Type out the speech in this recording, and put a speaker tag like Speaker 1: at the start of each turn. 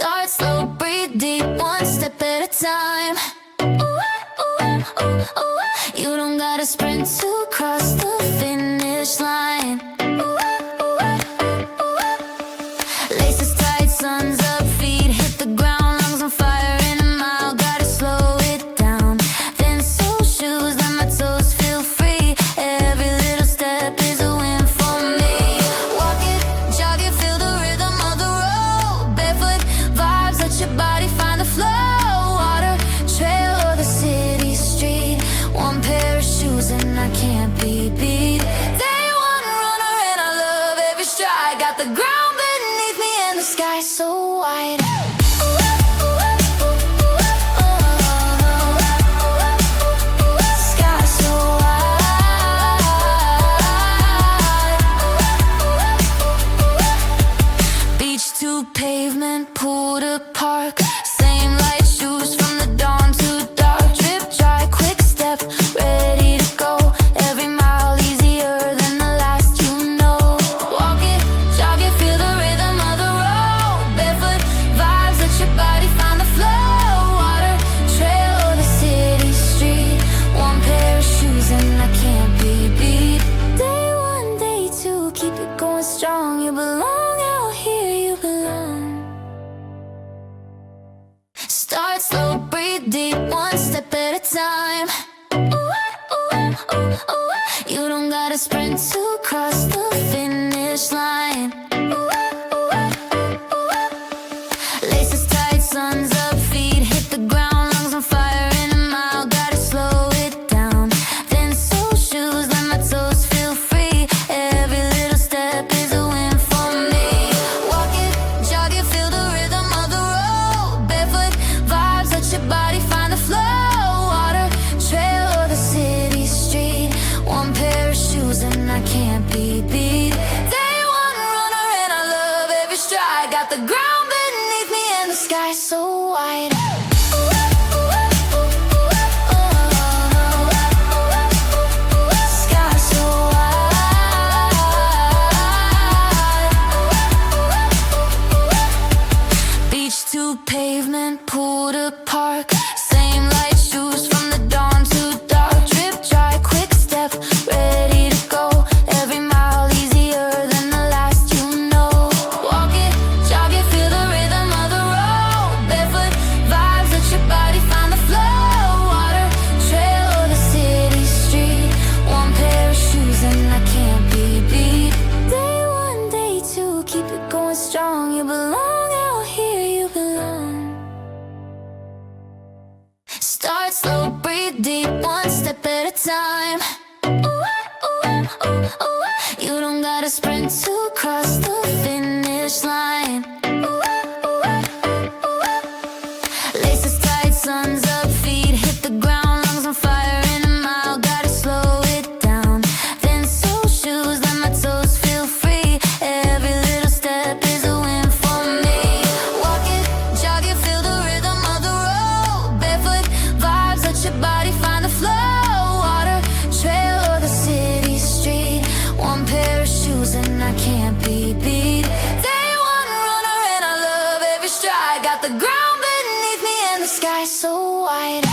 Speaker 1: Start slow, breathe deep, one step at a time. You don't gotta sprint to cross the finish line. Laces tight, sun's up, feet hit the ground, lungs on fire in a mile, gotta slow it down. Then sole shoes, let my toes feel free. Every little step is a win for me. Walk it, jog it, feel the rhythm of the road. Barefoot vibes, let your body find the flow. Water, trail, or the city street. One pair of shoes and I can't be beat. Day one runner and I love every stride. Got the ground beneath me and the sky so wide. Sky so wide. Beach to pavement, pool to park. Same light shoes from the dawn to dark. Drip dry, quick step, ready to go. Every mile easier than the last, you know. Walk it, jog it, feel the rhythm of the road. Barefoot vibes, let your body find the flow. Water, trail, or the city street. One pair of shoes and I can't be beat. Day one, day two, keep it going strong. You belong out here, you belong. Start slow, breathe deep, one step at a time. You don't gotta sprint to cross the finish line. Laces tight, sun's up, feet hit the ground, lungs on fire in a mile, gotta slow it down. Then sole shoes, let my toes feel free. Every little step is a win for me. Walk it, jog it, feel the rhythm of the road. Barefoot vibes, let your body find the flow. Water, trail, or the city street. One pair of shoes and I can't be beat. Day one runner and I love every stride. Got the ground beneath me and the sky so wide. Sky so wide. Beach to pavement, pool to park. Same light shoes from the dawn to dark. Drip dry, quick step, ready to go. Every mile easier than the last, you know. Walk it, jog it, feel the rhythm of the road. Barefoot vibes, let your body find the flow. Water, trail, or the city street. One pair of shoes and I can't be beat. Day one, day two, keep it going strong. You belong out here, you belong. Start slow, breathe deep, one step at a time. You don't gotta sprint to cross the finish line. Laces tight, sun's up, feet hit the ground, lungs on fire in a mile, gotta slow it down. Then sole shoes, let my toes feel free. Every little step is a win for me. Walk it, jog it, feel the rhythm of the road. Barefoot vibes, let your body find the flow. Water, trail, or the city street. One pair of shoes and I can't be beat. Day one runner and I love every stride. Got the ground beneath me and the sky so wide.